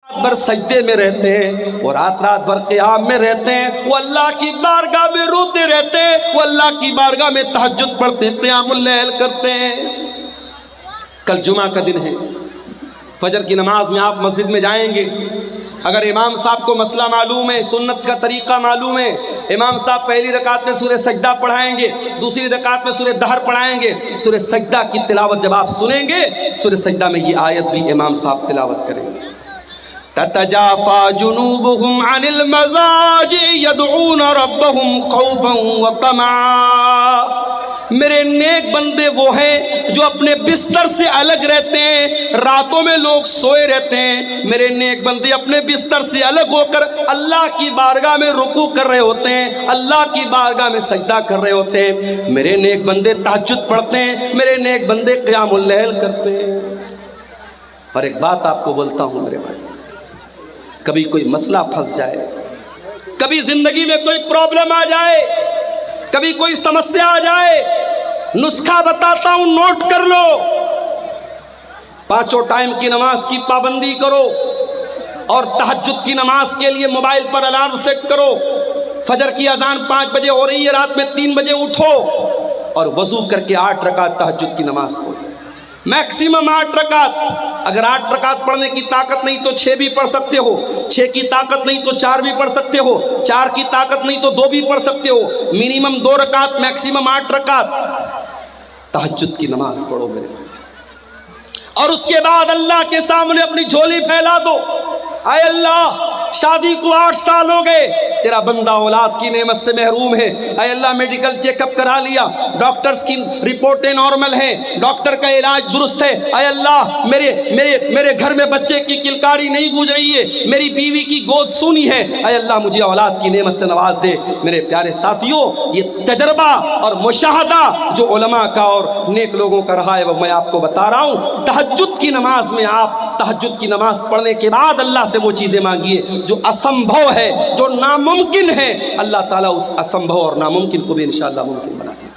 بھر سجدے میں رہتے ہیں، وہ رات رات بھر قیام میں رہتے ہیں، وہ اللہ کی بارگاہ میں روتے رہتے ہیں، وہ اللہ کی بارگاہ میں تہجد پڑھتے ہیں، قیام اللیل کرتے ہیں۔ کل جمعہ کا دن ہے، فجر کی نماز میں آپ مسجد میں جائیں گے، اگر امام صاحب کو مسئلہ معلوم ہے، سنت کا طریقہ معلوم ہے، امام صاحب پہلی رکعت میں سورہ سجدہ پڑھائیں گے، دوسری رکعت میں سورہ دہر پڑھائیں گے، سورہ سجدہ کی تلاوت جب آپ سنیں گے، سورہ سجدہ میں یہ آیت بھی امام صاحب تلاوت کریں گے، تتجافى جنوبهم عن المضاجع يدعون ربهم خوفا وطمعا۔ میرے نیک بندے وہ ہیں جو اپنے بستر سے الگ رہتے ہیں، راتوں میں لوگ سوئے رہتے ہیں، میرے نیک بندے اپنے بستر سے الگ ہو کر اللہ کی بارگاہ میں رکوع کر رہے ہوتے ہیں، اللہ کی بارگاہ میں سجدہ کر رہے ہوتے ہیں، میرے نیک بندے تہجد پڑھتے ہیں، میرے نیک بندے قیام اللیل کرتے ہیں۔ اور ایک بات آپ کو بولتا ہوں میرے بھائی، کبھی کوئی مسئلہ پھنس جائے، کبھی زندگی میں کوئی پرابلم آ جائے، کبھی کوئی سمسیا آ جائے، نسخہ بتاتا ہوں، نوٹ کر لو۔ پانچوں ٹائم کی نماز کی پابندی کرو، اور تہجد کی نماز کے لیے موبائل پر الارم سیٹ کرو۔ فجر کی اذان 5 بجے ہو رہی ہے، رات میں 3 بجے اٹھو اور وضو کر کے 8 رکعت تہجد کی نماز پڑھو، میکسیمم 8 رکعت۔ اگر 8 رکعت پڑھنے کی طاقت نہیں تو 6 بھی پڑھ سکتے ہو، 6 کی طاقت نہیں تو 4 بھی پڑھ سکتے ہو، 4 کی طاقت نہیں تو 2 بھی پڑھ سکتے ہو، منیمم 2 رکعت، میکسیمم 8 رکعت تہجد کی نماز پڑھو میرے، اور اس کے بعد اللہ کے سامنے اپنی جھولی پھیلا دو۔ اے اللہ، شادی کو 8 سال ہو گئے، تیرا بندہ اولاد کی نعمت سے محروم ہے، اے اللہ میڈیکل چیک اپ کرا لیا، ڈاکٹرز کی رپورٹیں نارمل ہیں، ڈاکٹر کا علاج درست ہے، اے اللہ میرے گھر میں بچے کی کلکاری نہیں گونج رہی ہے، میری بیوی کی گود سونی ہے، اے اللہ مجھے اولاد کی نعمت سے نواز دے۔ میرے پیارے ساتھیوں، یہ تجربہ اور مشاہدہ جو علماء کا اور نیک لوگوں کا رہا ہے وہ میں آپ کو بتا رہا ہوں۔ تہجد کی نماز میں آپ تہجد کی نماز پڑھنے کے بعد اللہ سے وہ چیزیں مانگیے جو اسمبھو ہے، جو ناممکن ہے، اللہ تعالیٰ اس اسمبھو اور ناممکن کو بھی انشاءاللہ ممکن بنا دے۔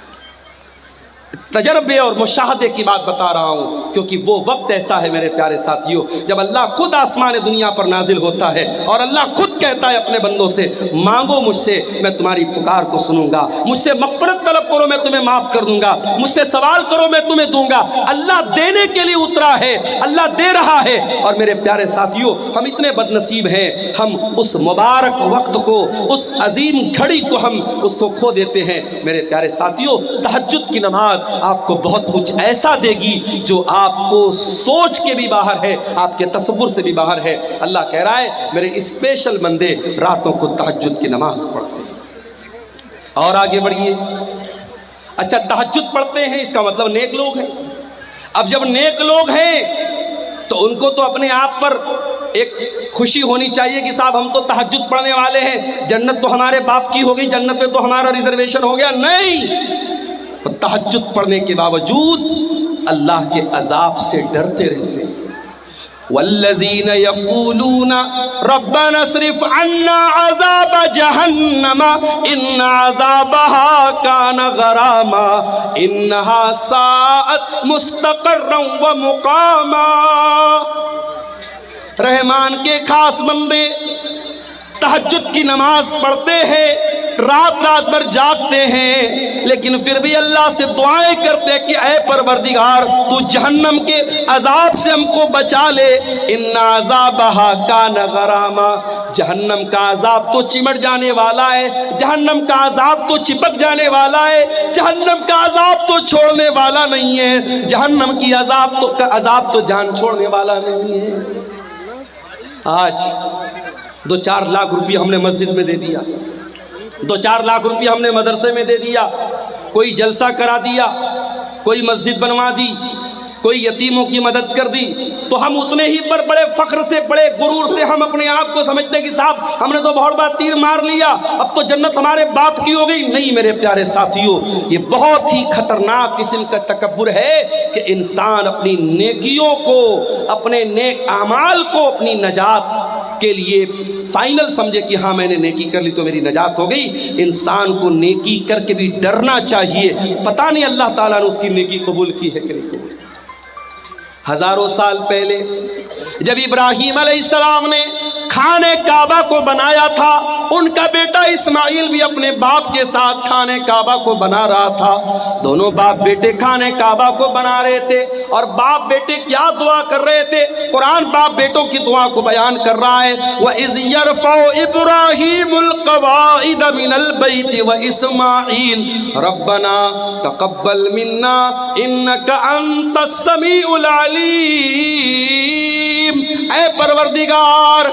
تجربے اور مشاہدے کی بات بتا رہا ہوں، کیونکہ وہ وقت ایسا ہے میرے پیارے ساتھیوں جب اللہ خود آسمان دنیا پر نازل ہوتا ہے اور اللہ خود کہتا ہے اپنے بندوں سے، مانگو مجھ سے، میں تمہاری پکار کو سنوں گا، مجھ سے مغفرت طلب کرو، میں تمہیں معاف کر دوں گا، مجھ سے سوال کرو، میں تمہیں دوں گا۔ اللہ دینے کے لیے اترا ہے، اللہ دے رہا ہے۔ اور میرے پیارے ساتھیوں، ہم اتنے بد نصیب ہیں، ہم اس مبارک وقت کو، اس عظیم گھڑی کو ہم اس کو کھو دیتے ہیں۔ میرے پیارے ساتھیوں، تہجد کی نماز آپ کو بہت کچھ ایسا دے گی جو آپ کو سوچ کے بھی باہر ہے، آپ کے تصور سے بھی باہر ہے۔ اللہ کہہ رہا ہے میرے اسپیشل بندے راتوں کو تہجد کی نماز پڑھتے ہیں۔ اور آگے بڑھیے، اچھا تہجد پڑھتے ہیں اس کا مطلب نیک لوگ ہیں۔ اب جب نیک لوگ ہیں تو ان کو تو اپنے آپ پر ایک خوشی ہونی چاہیے کہ صاحب ہم تو تہجد پڑھنے والے ہیں، جنت تو ہمارے باپ کی ہو گئی، جنت میں تو ہمارا ریزرویشن ہو گیا۔ نہیں، تہجد پڑھنے کے باوجود اللہ کے عذاب سے ڈرتے رہتے ہیں۔ والذین یقولون ربنا اصرف عنا عذاب جہنم ان عذابها کان غراما انها ساءت مستقرا ومقاما۔ رحمان کے خاص بندے تہجد کی نماز پڑھتے ہیں، رات رات بھر جاگتے ہیں، لیکن پھر بھی اللہ سے دعائیں کرتے کہ اے پروردگار تو جہنم کے عذاب سے ہم کو بچا لے۔ ان عذابها کان غراما، جہنم کا عذاب تو چمٹ جانے والا ہے، جہنم کا عذاب تو چپک جانے والا ہے، جہنم کا عذاب تو چھوڑنے والا نہیں ہے، جہنم کی عذاب تو جان چھوڑنے والا نہیں ہے۔ آج 2-4 لاکھ روپیہ ہم نے مسجد میں دے دیا، 2-4 لاکھ روپیہ ہم نے مدرسے میں دے دیا، کوئی جلسہ کرا دیا، کوئی مسجد بنوا دی، کوئی یتیموں کی مدد کر دی، تو ہم اتنے ہی پر بڑے فخر سے، بڑے غرور سے ہم اپنے آپ کو سمجھتے ہیں کہ صاحب ہم نے تو بہت بار تیر مار لیا، اب تو جنت ہمارے باپ کی ہو گئی۔ نہیں میرے پیارے ساتھیوں، یہ بہت ہی خطرناک قسم کا تکبر ہے کہ انسان اپنی نیکیوں کو، اپنے نیک اعمال کو اپنی نجات کے لیے فائنل سمجھے کہ ہاں میں نے نیکی کر لی تو میری نجات ہو گئی۔ انسان کو نیکی کر کے بھی ڈرنا چاہیے، پتہ نہیں اللہ تعالیٰ نے اس کی نیکی قبول کی ہے کہ نہیں قبول۔ ہزاروں سال پہلے جب ابراہیم علیہ السلام نے کھانے کعبہ کو بنایا تھا، ان کا بیٹا اسماعیل بھی اپنے باپ کے ساتھ کھانے کعبہ کو بنا رہا تھا۔ دونوں باپ بیٹے کھانے کعبہ کو بنا رہے تھے، اور باپ بیٹے کیا دعا کر رہے تھے؟ قرآن باپ بیٹوں کی دعا کو بیان کر رہا ہے، وَإِذْ يَرْفَعُ إِبْرَاهِيمُ الْقَوَاعِدَ مِنَ الْبَيْتِ وَإِسْمَاعِيلُ رَبَّنَا تَقَبَّلْ مِنَّا إِنَّكَ أَنْتَ السَّمِيعُ الْعَلِيمُ۔ اے پروردگار،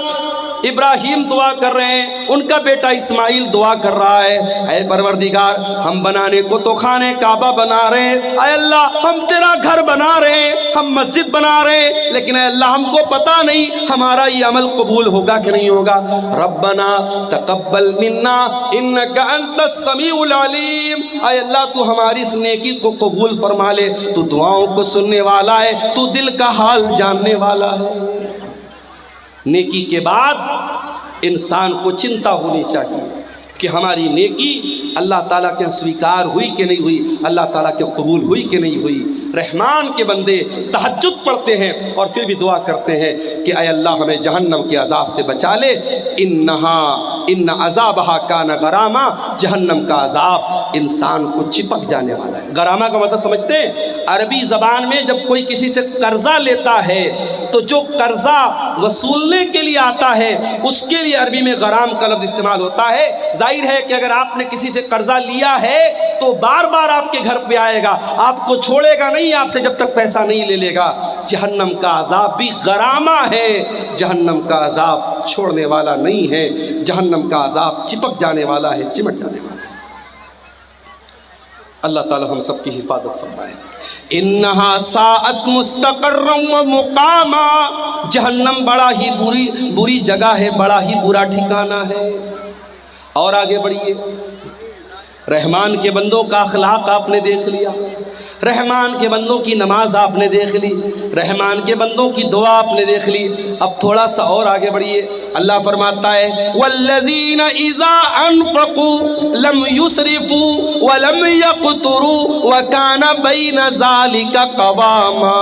ابراہیم دعا کر رہے ہیں، ان کا بیٹا اسماعیل دعا کر رہا ہے، اے پروردگار ہم بنانے کو تو خانے کعبہ بنا رہے ہیں، اے اللہ ہم تیرا گھر بنا رہے ہیں، ہم مسجد بنا رہے ہیں، لیکن اے اللہ ہم کو پتہ نہیں ہمارا یہ عمل قبول ہوگا کہ نہیں ہوگا۔ ربنا تقبل منا انک انت السمیع العلیم، اے اللہ تو ہماری اس نیکی کو قبول فرما لے، تو دعاؤں کو سننے والا ہے، تو دل کا حال جاننے والا ہے۔ نیکی کے بعد انسان کو چنتا ہونی چاہیے کہ ہماری نیکی اللہ تعالیٰ کے سویکار ہوئی کہ نہیں ہوئی، اللہ تعالیٰ کے قبول ہوئی کہ نہیں ہوئی۔ رحمان کے بندے تہجد پڑھتے ہیں اور پھر بھی دعا کرتے ہیں کہ اے اللہ ہمیں جہنم کے عذاب سے بچا لے، ان عذابہا کان غراما، جہنم کا عذاب انسان کو چپک جانے والا ہے۔ غرامہ کا مطلب سمجھتے ہیں؟ عربی زبان میں جب کوئی کسی سے قرضہ لیتا ہے تو جو قرضہ وصولنے کے لیے آتا ہے اس کے لیے عربی میں غرام کا لفظ استعمال ہوتا ہے۔ ظاہر ہے کہ اگر آپ نے کسی سے قرضہ لیا ہے تو بار بار آپ کے گھر پہ آئے گا، آپ کو چھوڑے گا نہیں آپ سے جب تک پیسہ نہیں لے لے گا۔ جہنم کا عذاب بھی غرامہ ہے، جہنم کا عذاب چھوڑنے والا نہیں ہے، جہنم کا عذاب چپک جانے والا ہے، چمٹ جانے والا ہے۔ اللہ تعالی ہم سب کی حفاظت فرمائے۔ انہا ساعت مستقرا و مقاما، جہنم بڑا ہی بری جگہ ہے، بڑا ہی برا ٹھکانہ ہے۔ اور آگے بڑھیے، رحمان کے بندوں کا اخلاق آپ نے دیکھ لیا، رحمان کے بندوں کی نماز آپ نے دیکھ لی، رحمان کے بندوں کی دعا آپ نے دیکھ لی۔ اب تھوڑا سا اور آگے بڑھیے، اللہ فرماتا ہے والذین اذا انفقوا لم یسرفوا ولم یقتروا وکان بین ذلک قواما۔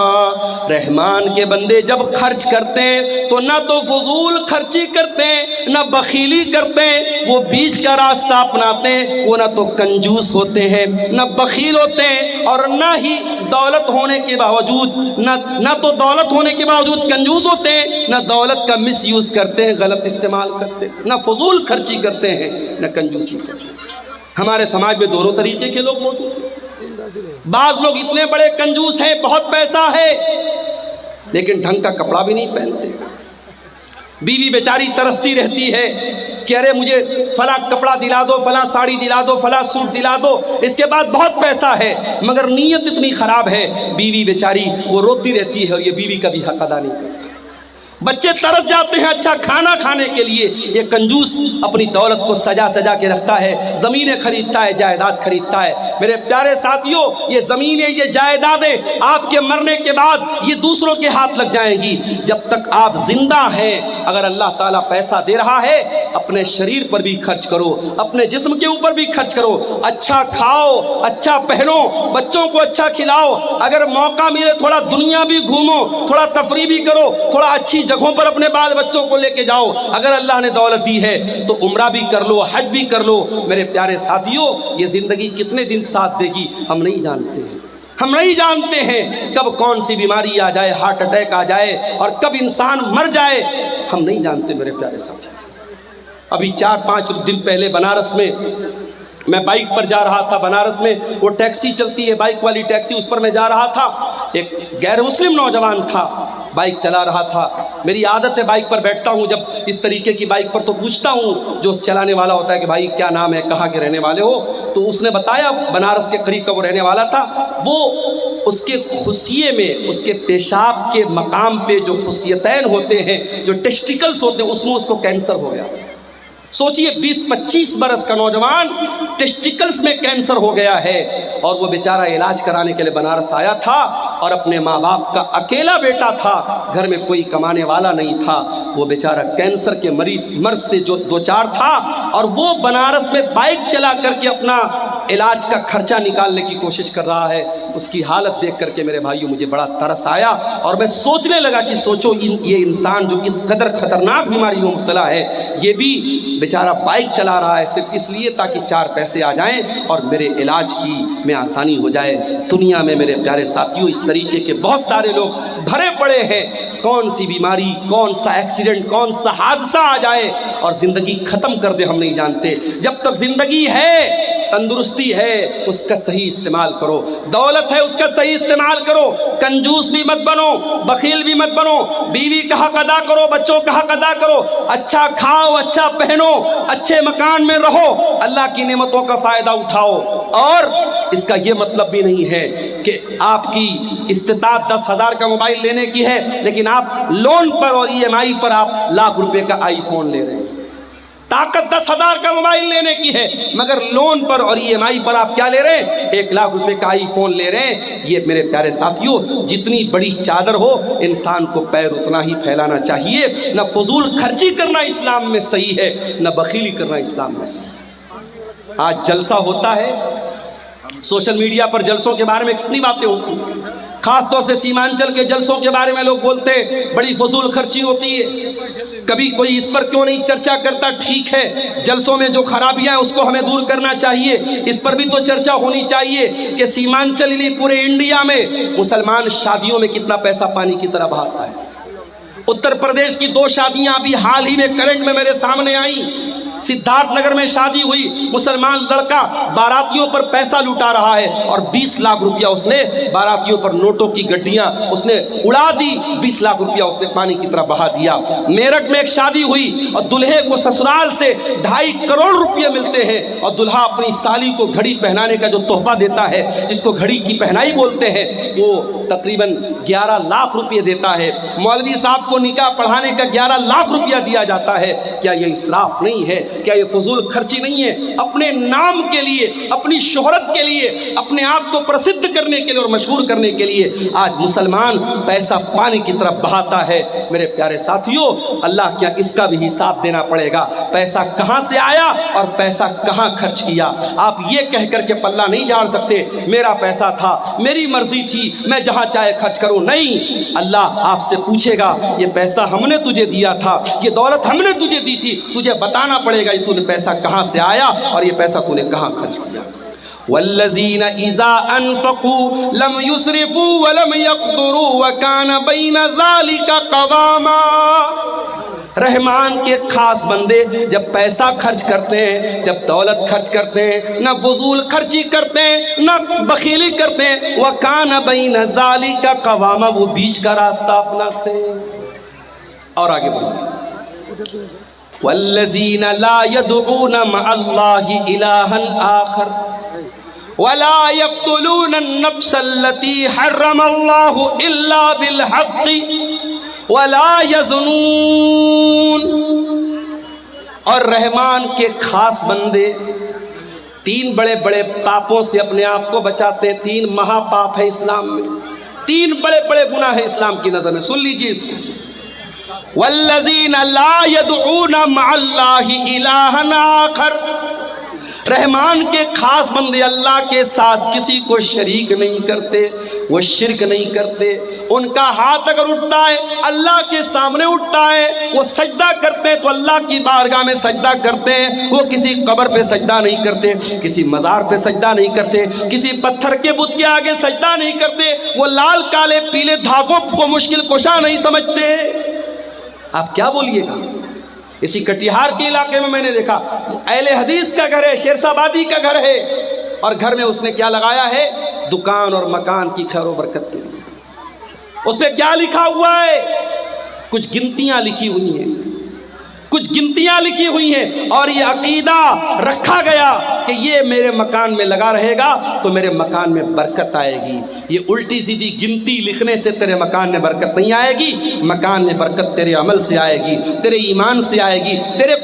رحمان کے بندے جب خرچ کرتے ہیں تو نہ تو فضول خرچی کرتے ہیں، نہ بخیلی کرتے ہیں، وہ بیچ کا راستہ اپناتے ہیں، وہ نہ تو کنجوس ہوتے ہیں نہ بخیل ہوتے ہیں، اور نہ ہی دولت ہونے کے باوجود نہ تو دولت ہونے کے باوجود کنجوس ہوتے ہیں، نہ دولت کا مس یوز کرتے ہیں، غلط استعمال کرتے ہیں، نہ فضول خرچی کرتے ہیں، نہ کنجوسی کرتے ہیں۔ ہمارے سماج میں دونوں طریقے کے لوگ موجود ہیں۔ بعض لوگ اتنے بڑے کنجوس ہیں، بہت پیسہ ہے لیکن ڈھنگ کا کپڑا بھی نہیں پہنتے، بیوی بیچاری ترستی رہتی ہے کہ ارے مجھے فلاں کپڑا دلا دو، فلاں ساڑی دلا دو، فلاں سوٹ دلا دو، اس کے بعد بہت پیسہ ہے مگر نیت اتنی خراب ہے، بیوی بیچاری وہ روتی رہتی ہے اور یہ بیوی کا بھی حق ادا نہیں کرتا۔ بچے ترس جاتے ہیں اچھا کھانا کھانے کے لیے، یہ کنجوس اپنی دولت کو سجا سجا کے رکھتا ہے، زمینیں خریدتا ہے، جائیداد خریدتا ہے۔ میرے پیارے ساتھیوں، یہ زمینیں، یہ جائیدادیں آپ کے مرنے کے بعد یہ دوسروں کے ہاتھ لگ جائیں گی۔ جب تک آپ زندہ ہیں، اگر اللہ تعالیٰ پیسہ دے رہا ہے، اپنے شریر پر بھی خرچ کرو، اپنے جسم کے اوپر بھی خرچ کرو، اچھا کھاؤ، اچھا پہنو، بچوں کو اچھا کھلاؤ، اگر موقع ملے تھوڑا دنیا بھی گھومو، تھوڑا تفریح بھی کرو، تھوڑا اچھی جگہوں پر اپنے بعد بچوں کو لے کے جاؤ۔ اگر اللہ نے دولت دی ہے تو عمرہ بھی کر لو، حج بھی کر لو۔ میرے پیارے ساتھیوں، یہ زندگی کتنے دن ساتھ دے گی ہم نہیں جانتے ہیں، ہم نہیں جانتے ہیں کب کون سی بیماری آ جائے، ہارٹ اٹیک آ جائے اور کب انسان مر جائے، ہم نہیں جانتے میرے پیارے ساتھیوں۔ ابھی 4-5 دن پہلے بنارس میں میں بائک پر جا رہا تھا، بنارس میں وہ ٹیکسی چلتی ہے، بائک والی ٹیکسی، اس پر میں جا رہا تھا، ایک غیر مسلم نوجوان تھا، بائک چلا رہا تھا۔ میری عادت ہے بائک پر بیٹھتا ہوں جب اس طریقے کی بائک پر تو پوچھتا ہوں جو چلانے والا ہوتا ہے کہ بھائی کیا نام ہے، کہاں کے رہنے والے ہو؟ تو اس نے بتایا بنارس کے قریب کا وہ رہنے والا تھا۔ وہ اس کے خصیے میں، اس کے پیشاب کے مقام پہ جو خصیتین ہوتے ہیں، جو ٹیسٹیکلز ہوتے ہیں، اس میں اس کو کینسر ہو گیا۔ سوچئے 20-25 برس کا نوجوان، ٹیسٹیکلز میں کینسر ہو گیا ہے، اور وہ بیچارہ علاج کرانے کے لیے بنارس آیا تھا، اور اپنے ماں باپ کا اکیلا بیٹا تھا، گھر میں کوئی کمانے والا نہیں تھا۔ وہ بیچارہ کینسر کے مرض سے جو دوچار تھا، اور وہ بنارس میں بائک چلا کر کے اپنا علاج کا خرچہ نکالنے کی کوشش کر رہا ہے، اس کی حالت دیکھ کر کے میرے بھائیوں مجھے بڑا ترس آیا، اور میں سوچنے لگا کہ سوچو یہ انسان جو اس قدر خطرناک بیماری میں مبتلا ہے، یہ بھی بیچارہ بائک چلا رہا ہے صرف اس لیے تاکہ 4 پیسے آ جائیں اور میرے علاج کی میں آسانی ہو جائے۔ دنیا میں میرے پیارے ساتھیوں اس طریقے کے بہت سارے لوگ بھرے پڑے ہیں، کون سی بیماری، کون سا ایکسیڈنٹ، کون سا حادثہ آ جائے اور زندگی ختم کر دے ہم نہیں جانتے۔ جب تک زندگی ہے، تندرستی ہے، اس کا صحیح استعمال کرو، دولت ہے اس کا صحیح استعمال کرو، کنجوس بھی مت بنو، بخیل بھی مت بنو، بیوی کا حق ادا کرو، بچوں کا حق ادا کرو، اچھا کھاؤ، اچھا پہنو، اچھے مکان میں رہو، اللہ کی نعمتوں کا فائدہ اٹھاؤ۔ اور اس کا یہ مطلب بھی نہیں ہے کہ آپ کی استطاعت 10,000 کا موبائل لینے کی ہے لیکن آپ لون پر اور EMI پر آپ لاکھ روپے کا آئی فون لے رہے ہیں۔ طاقت 10,000 کا موبائل لینے کی ہے مگر لون پر اور EMI پر آپ کیا لے رہے ہیں؟ 1 لاکھ روپے کا آئی فون لے رہے ہیں۔ یہ میرے پیارے ساتھیوں، جتنی بڑی چادر ہو انسان کو پیر اتنا ہی پھیلانا چاہیے۔ نہ فضول خرچی کرنا اسلام میں صحیح ہے، نہ بخیلی کرنا اسلام میں صحیح ہے۔ آج جلسہ ہوتا ہے، سوشل میڈیا پر جلسوں کے بارے میں کتنی باتیں ہوتی ہیں، خاص طور سے سیمانچل کے جلسوں کے بارے میں لوگ بولتے ہیں بڑی فضول خرچی ہوتی ہے۔ کبھی کوئی اس پر کیوں نہیں چرچا کرتا؟ ٹھیک ہے، جلسوں میں جو خرابیاں ہیں اس کو ہمیں دور کرنا چاہیے، اس پر بھی تو چرچا ہونی چاہیے کہ سیمانچل نہیں پورے انڈیا میں مسلمان شادیوں میں کتنا پیسہ پانی کی طرح بہاتا ہے۔ اتر پردیش کی 2 شادیاں ابھی حال ہی میں کرنٹ میں میرے سامنے آئیں۔ سدھارتھ نگر میں شادی ہوئی، مسلمان لڑکا باراتیوں پر پیسہ لوٹا رہا ہے اور 20 لاکھ روپیہ اس نے باراتیوں پر نوٹوں کی گڈیاں اس نے اڑا دی، 20 لاکھ روپیہ اس نے پانی کی طرح بہا دیا۔ میرٹھ میں ایک شادی ہوئی اور دلہے کو سسرال سے 2.5 کروڑ روپیہ ملتے ہیں اور دلہا اپنی سالی کو گھڑی پہنانے کا جو تحفہ دیتا ہے جس کو گھڑی کی پہنائی بولتے ہیں وہ تقریباً 11 لاکھ روپیہ دیتا ہے۔ مولوی صاحب کو نکاح پڑھانے کا 11 لاکھ روپیہ دیا جاتا ہے۔ کیا یہ اسراف نہیں ہے؟ کیا یہ فضول خرچی نہیں ہے؟ اپنے نام کے لیے، اپنی شہرت کے لیے، اپنے آپ کو پرسدھ کرنے کے لیے اور مشہور کرنے کے لیے آج مسلمان پیسہ پانی کی طرف بہاتا ہے۔ میرے پیارے ساتھیوں، اللہ کیا اس کا بھی حساب دینا پڑے گا، پیسہ کہاں سے آیا اور پیسہ کہاں خرچ کیا۔ آپ یہ کہہ کر کے پلہ نہیں جھاڑ سکتے میرا پیسہ تھا، میری مرضی تھی، میں جہاں چاہے خرچ کروں۔ نہیں، اللہ آپ سے پوچھے گا یہ پیسہ ہم نے تجھے دیا تھا، یہ دولت ہم نے تجھے دی تھی، تجھے بتانا پڑے گا تو نے پیسہ کہاں سے آیا اور یہ پیسہ تو نے کہاں خرچ کیا۔ والذین اذا انفقوا لم یسرفوا ولم یقتروا وکان بین ذلک قواما۔ رحمان کے خاص بندے جب پیسہ خرچ کرتے ہیں، جب دولت خرچ کرتے ہیں، نہ فضول خرچی کرتے ہیں نہ بخیلی کرتے ہیں، وکان بین ذلک قواما، وہ بیچ کا راستہ اپناتے ہیں۔ اور آگے بڑھیں، والذین لا يدعون مع اللہ الہا آخر ولا يقتلون النفس التي حرم اللہ الا بالحق ولا يزنون۔ اور رحمان کے خاص بندے 3 بڑے بڑے پاپوں سے اپنے آپ کو بچاتے ہیں۔ 3 مہا پاپ ہے اسلام میں، 3 بڑے بڑے گناہ ہیں اسلام کی نظر میں، سن لیجیے اس کو۔ والذین لا يدعون مع اللہ الہا آخر، رحمان کے خاص بندے اللہ کے ساتھ کسی کو شریک نہیں کرتے، وہ شرک نہیں کرتے۔ ان کا ہاتھ اگر اٹھتا ہے اللہ کے سامنے اٹھتا ہے، وہ سجدہ کرتے ہیں تو اللہ کی بارگاہ میں سجدہ کرتے ہیں، وہ کسی قبر پہ سجدہ نہیں کرتے، کسی مزار پہ سجدہ نہیں کرتے، کسی پتھر کے بت کے آگے سجدہ نہیں کرتے، وہ لال کالے پیلے دھاگوں کو مشکل کشا نہیں سمجھتے۔ آپ کیا بولیے گا؟ اسی کٹیہار کے علاقے میں نے دیکھا اہل حدیث کا گھر ہے، شیرشاہ آبادی کا گھر ہے، اور گھر میں اس نے کیا لگایا ہے؟ دکان اور مکان کی خیر و برکت کے لیے۔ اس پہ کیا لکھا ہوا ہے؟ کچھ گنتیاں لکھی ہوئی ہیں، کچھ گنتیاں لکھی ہوئی ہیں، اور یہ عقیدہ رکھا گیا کہ یہ میرے مکان میں لگا رہے گا تو میرے مکان میں برکت آئے گی۔ یہ الٹی سیدھی گنتی لکھنے سے تیرے مکان میں برکت نہیں آئے گی، مکان میں برکت تیرے عمل سے آئے گی، تیرے ایمان سے آئے گی، تیرے